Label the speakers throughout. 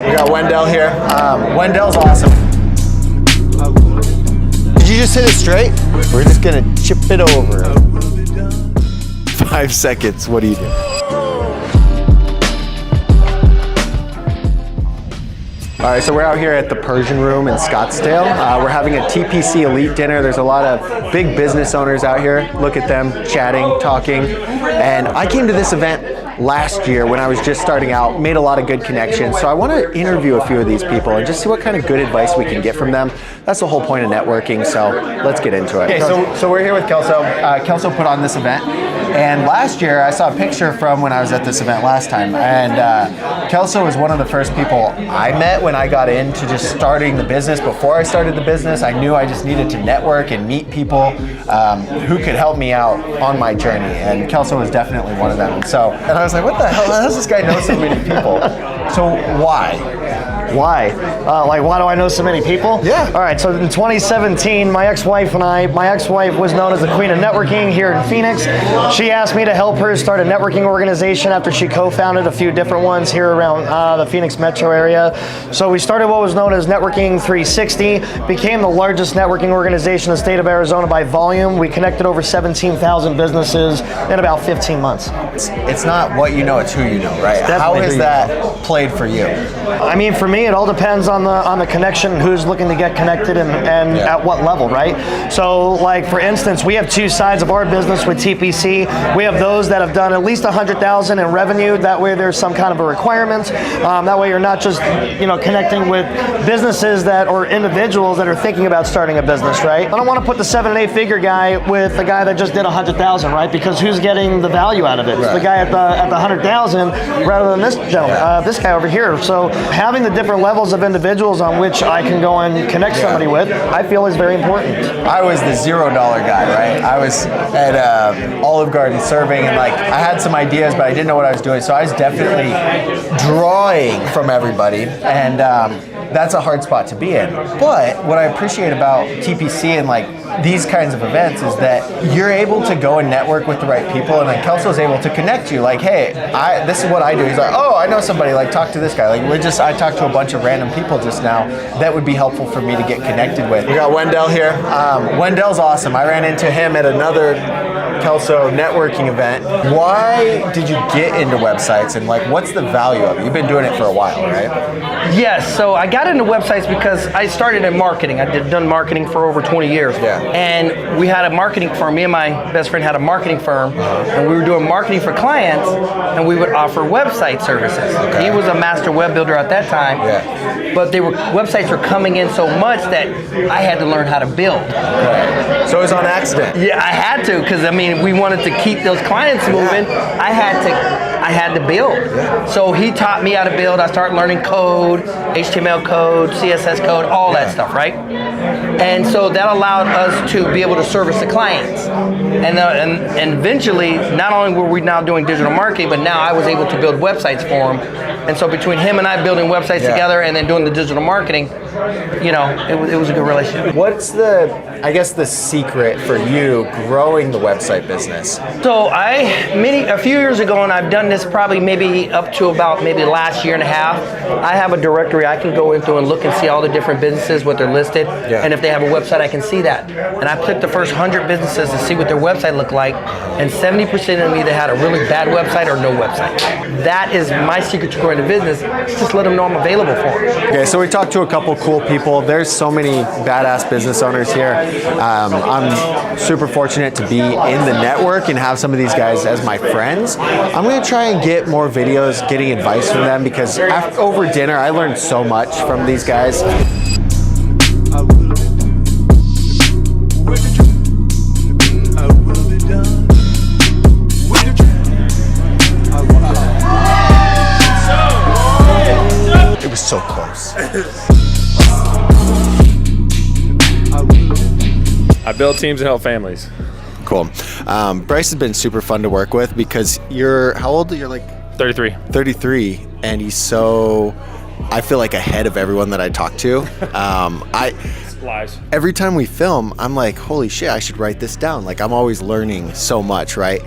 Speaker 1: We got Wendell here. Wendell's awesome. Did you just hit it straight? We're just gonna chip it over. 5 seconds, what do you do? All right, so we're out here at the Persian Room in Scottsdale. We're having a TPC Elite dinner. There's a lot of big business owners out here. Look at them chatting, talking. And I came to this event last year when I was just starting out, made a lot of good connections. So I want to interview a few of these people and just see what kind of good advice we can get from them. That's the whole point of networking, so let's get into it. Okay, so we're here with Kelso. Kelso put on this event. And last year, I saw a picture from when I was at this event last time. And Kelso was one of the first people I met when I got into just starting the business. Before I started the business, I knew I just needed to network and meet people who could help me out on my journey. And Kelso was definitely one of them. And I was like, what the hell? How does this guy know so many people? So why?
Speaker 2: Why? Why do I know so many people?
Speaker 1: Yeah.
Speaker 2: All right, so in 2017, my ex-wife was known as the Queen of Networking here in Phoenix. She asked me to help her start a networking organization after she co-founded a few different ones here around the Phoenix metro area. So we started what was known as Networking 360, became the largest networking organization in the state of Arizona by volume. We connected over 17,000 businesses in about 15 months.
Speaker 1: It's not what you know, it's who you know, right? How has that played for you?
Speaker 2: I mean, for me, it all depends on the connection, who's looking to get connected and at what level, right? So, like for instance, we have two sides of our business with TPC. We have those that have done at least 100,000 in revenue. That way, there's some kind of a requirement. That way, you're not just connecting with businesses or individuals that are thinking about starting a business, right? I don't want to put the 7 and 8 figure guy with the guy that just did 100,000, right? Because who's getting the value out of it? Right. It's the guy at the 100,000 rather than this gentleman, this guy over here. So having the different levels of individuals on which I can go and connect somebody with, I feel is very important.
Speaker 1: I was the $0 guy, right? I was at Olive Garden serving, and I had some ideas, but I didn't know what I was doing. So I was definitely drawing from everybody, and that's a hard spot to be in. But what I appreciate about TPC and these kinds of events is that you're able to go and network with the right people, and then Kelso's able to connect you. Hey, this is what I do. He's like, oh, I know somebody. Talk to this guy. I talked to a bunch of random people just now that would be helpful for me to get connected with. We got Wendell here. Wendell's awesome. I ran into him at another Kelso networking event. Why did you get into websites, and what's the value of it? You've been doing it for a while, right?
Speaker 3: Yes, so I got into websites because I started in marketing. I done marketing for over 20 years.
Speaker 1: Yeah.
Speaker 3: And we had a marketing firm. Me and my best friend had a marketing firm, and we were doing marketing for clients, and we would offer website services. Okay. He was a master web builder at that time, but websites were coming in so much that I had to learn how to build.
Speaker 1: Okay. So it was on accident.
Speaker 3: Yeah, I had to, because we wanted to keep those clients moving. I had to build. Yeah. So he taught me how to build. I started learning code, HTML code, CSS code, all that stuff, right? And so that allowed us to be able to service the clients. And eventually, not only were we now doing digital marketing, but now I was able to build websites for him. And so between him and I building websites together and then doing the digital marketing, it was a good relationship.
Speaker 1: What's the secret for you growing the website business?
Speaker 3: So a few years ago, and I've done this probably maybe up to about maybe the last year and a half, I have a directory I can go into and look and see all the different businesses, what they're listed, and if they have a website, I can see that. And I picked the first 100 businesses to see what their website looked like, and 70% of them either had a really bad website or no website. That is my secret to growing the business. Just let them know I'm available for them.
Speaker 1: Okay, so we talked to a couple cool people. There's so many badass business owners here. I'm super fortunate to be in the network and have some of these guys as my friends. I'm going to try and get more videos getting advice from them, because over dinner I learned so much from these guys. It was so close.
Speaker 4: I build teams and help families.
Speaker 1: Cool. Bryce has been super fun to work with because how old are you? You're
Speaker 4: 33.
Speaker 1: 33, and he's so, I feel ahead of everyone that I talk to.
Speaker 4: Lies.
Speaker 1: Every time we film, I'm like, holy shit, I should write this down. I'm always learning so much, right?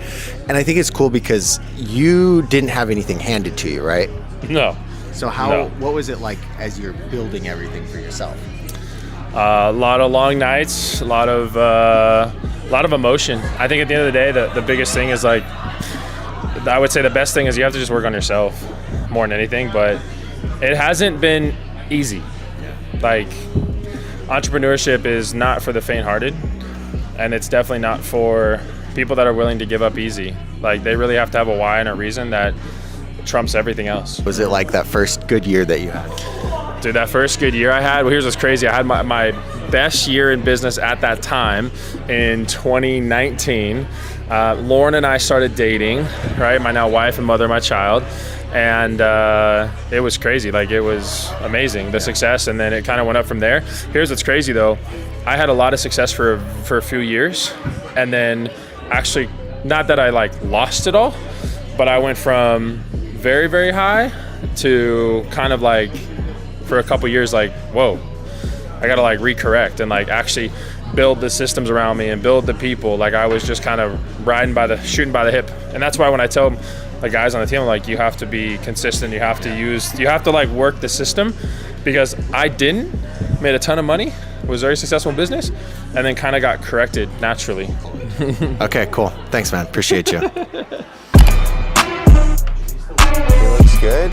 Speaker 1: And I think it's cool because you didn't have anything handed to you, right?
Speaker 4: No.
Speaker 1: So what was it like as you're building everything for yourself?
Speaker 4: A lot of long nights, a lot of emotion. I think at the end of the day, the biggest thing is like, I would say the best thing is you have to just work on yourself more than anything. But it hasn't been easy. Like, entrepreneurship is not for the faint-hearted, and it's definitely not for people that are willing to give up easy. Like, they really have to have a why and a reason that trumps everything else.
Speaker 1: Was it like that first good year that you had?
Speaker 4: Dude, that first good year I had, well, here's what's crazy. I had my best year in business at that time in 2019. Lauren and I started dating, right? My now wife and mother of my child. And it was crazy. Like, it was amazing, the success, and then it kind of went up from there. Here's what's crazy though. I had a lot of success for a few years, and then actually, not that I like lost it all, but I went from very, very high to kind of like, for a couple years, like, whoa, I gotta like recorrect and like actually build the systems around me and build the people. Like, I was just kind of shooting by the hip. And that's why when I tell the guys on the team, I'm like, you have to be consistent, you have to like work the system, because I made a ton of money, was very successful in business, and then kind of got corrected naturally.
Speaker 1: Okay, cool. Thanks, man. Appreciate you. It looks good.